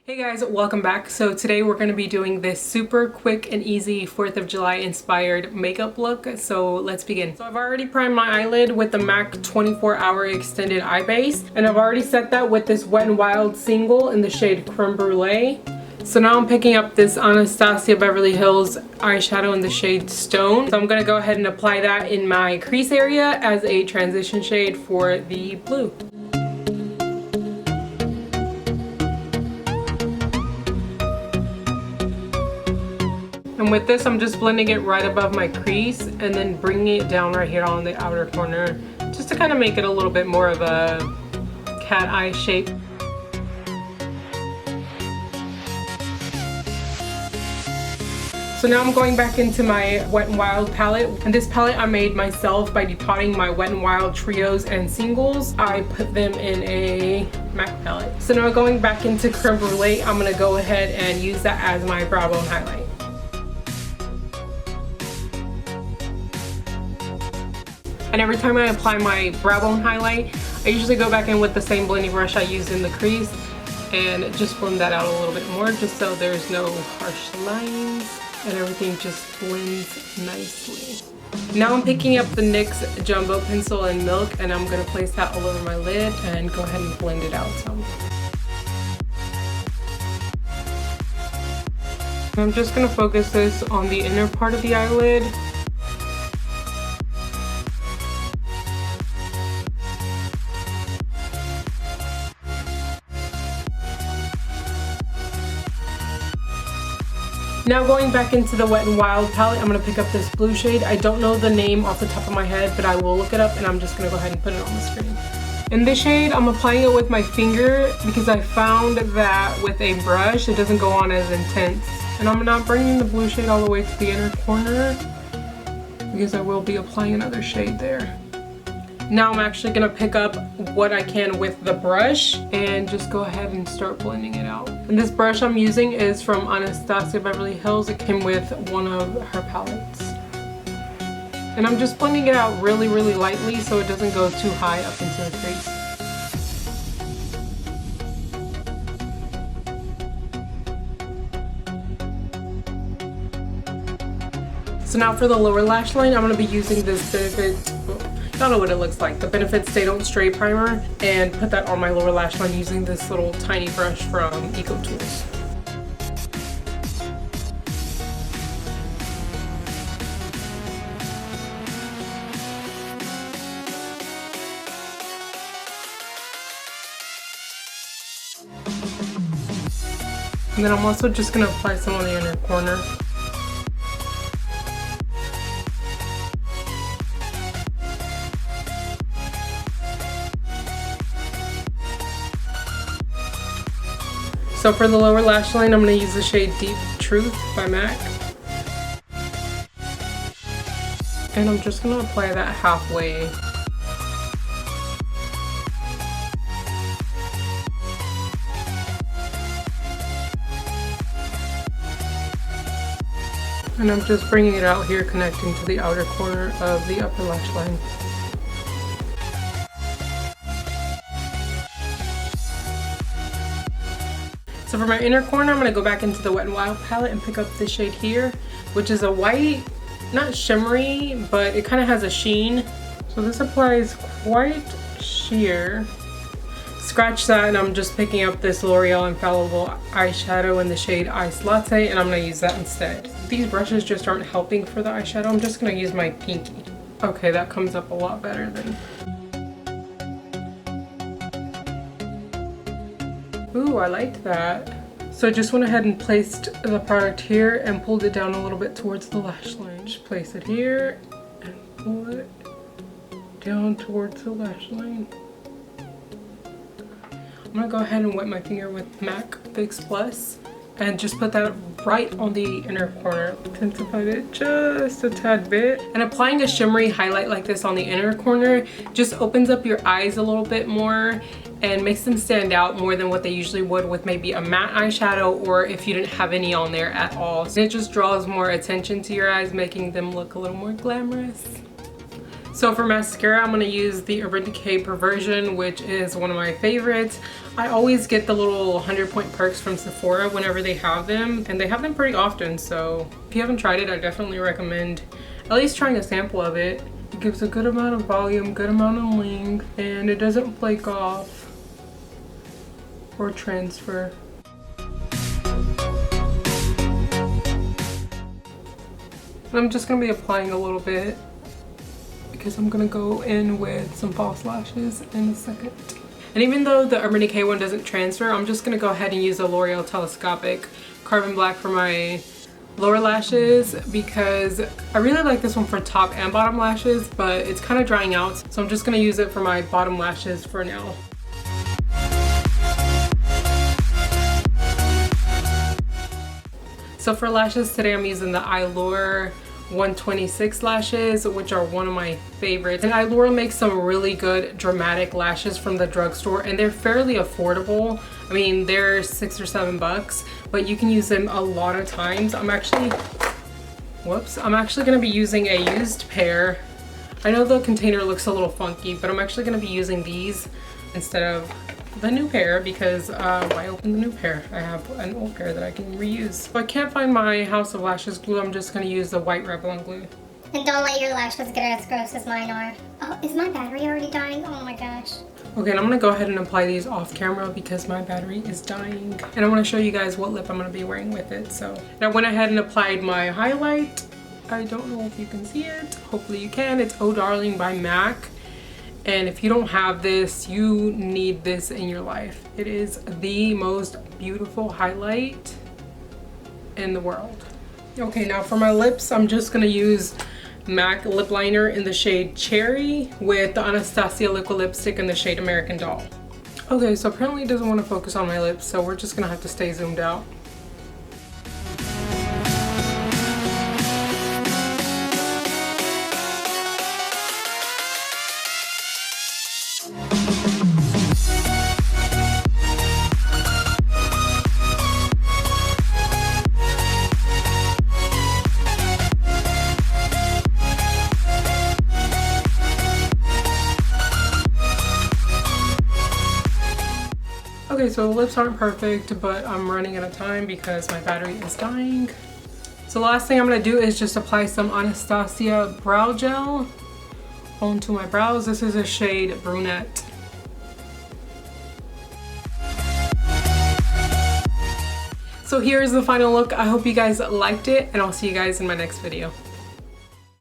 Hey guys, welcome back. So today we're going to be doing this super quick and easy 4th of July inspired makeup look. So let's begin. So I've already primed my eyelid with the MAC 24-hour extended eye base, and I've already set that with this Wet n Wild single in the shade Creme Brulee. So now I'm picking up this Anastasia Beverly Hills eyeshadow in the shade Stone. So I'm going to go ahead and apply that in my crease area as a transition shade for the blue. And with this, I'm just blending it right above my crease and then bringing it down right here on the outer corner, just to kind of make it a little bit more of a cat eye shape. So now I'm going back into my Wet n Wild palette, and this palette I made myself by depotting my Wet n Wild trios and singles. I put them in a MAC palette. So now going back into Creme Brulee, I'm gonna go ahead and use that as my brow bone highlight. And every time I apply my brow bone highlight, I usually go back in with the same blending brush I used in the crease and just blend that out a little bit more, just so there's no harsh lines and everything just blends nicely. Now I'm picking up the NYX Jumbo Pencil in Milk, and I'm going to place that all over my lid and go ahead and blend it out some. I'm just going to focus this on the inner part of the eyelid. Now going back into the Wet n Wild palette, I'm going to pick up this blue shade. I don't know the name off the top of my head, but I will look it up, and I'm just going to go ahead and put it on the screen. In this shade, I'm applying it with my finger because I found that with a brush, it doesn't go on as intense. And I'm not bringing the blue shade all the way to the inner corner because I will be applying another shade there. Now I'm actually going to pick up what I can with the brush and just go ahead and start blending it out. And this brush I'm using is from Anastasia Beverly Hills. It came with one of her palettes. And I'm just blending it out really, really lightly so it doesn't go too high up into the crease. So now for the lower lash line, I'm going to be using this Benefit, I don't know what it looks like, the Benefit Stay Don't Stray primer, and put that on my lower lash line using this little tiny brush from Eco Tools. And then I'm also just going to apply some on the inner corner. So for the lower lash line, I'm going to use the shade Deep Truth by MAC. And I'm just going to apply that halfway. And I'm just bringing it out here, connecting to the outer corner of the upper lash line. So for my inner corner, I'm going to go back into the Wet n Wild palette and pick up this shade here, which is a white, not shimmery, but it kind of has a sheen. So this applies quite sheer. Scratch that, and I'm just picking up this L'Oreal Infallible eyeshadow in the shade Ice Latte, and I'm going to use that instead. These brushes just aren't helping for the eyeshadow. I'm just going to use my pinky. Okay, that comes up a lot better than... Ooh, I liked that. So I just went ahead and placed the product here and pulled it down a little bit towards the lash line. Just place it here and pull it down towards the lash line. I'm gonna go ahead and wet my finger with MAC Fix Plus and just put that right on the inner corner. Intensified it just a tad bit. And applying a shimmery highlight like this on the inner corner just opens up your eyes a little bit more and makes them stand out more than what they usually would with maybe a matte eyeshadow, or if you didn't have any on there at all. So it just draws more attention to your eyes, making them look a little more glamorous. So for mascara, I'm going to use the Urban Decay Perversion, which is one of my favorites. I always get the little 100-point perks from Sephora whenever they have them, and they have them pretty often, so if you haven't tried it, I definitely recommend at least trying a sample of it. It gives a good amount of volume, good amount of length, and it doesn't flake off or transfer. And I'm just gonna be applying a little bit because I'm gonna go in with some false lashes in a second. And even though the Urban Decay one doesn't transfer, I'm just gonna go ahead and use a L'Oreal Telescopic Carbon Black for my lower lashes because I really like this one for top and bottom lashes, but it's kind of drying out. So I'm just gonna use it for my bottom lashes for now. So for lashes today, I'm using the Allure 126 lashes, which are one of my favorites. And Allure makes some really good dramatic lashes from the drugstore, and they're fairly affordable. I mean, they're $6 or $7, but you can use them a lot of times. I'm actually gonna be using a used pair. I know the container looks a little funky, but I'm actually gonna be using these instead of the new pair because why open the new pair? I have an old pair that I can reuse. If I can't find my House of Lashes glue, I'm just gonna use the white Revlon glue. And don't let your lashes get as gross as mine are. Oh, is my battery already dying? Oh my gosh. Okay, and I'm gonna go ahead and apply these off camera because my battery is dying. And I wanna show you guys what lip I'm gonna be wearing with it. So I went ahead and applied my highlight. I don't know if you can see it. Hopefully you can. It's Oh Darling by MAC. And if you don't have this, you need this in your life. It is the most beautiful highlight in the world. Okay, now for my lips, I'm just gonna use MAC lip liner in the shade Cherry with the Anastasia liquid lipstick in the shade American Doll. Okay, so apparently it doesn't want to focus on my lips, so we're just gonna have to stay zoomed out. Okay, so the lips aren't perfect, but I'm running out of time because my battery is dying. So the last thing I'm gonna do is just apply some Anastasia brow gel onto my brows. This is a shade Brunette. So here is the final look. I hope you guys liked it, and I'll see you guys in my next video.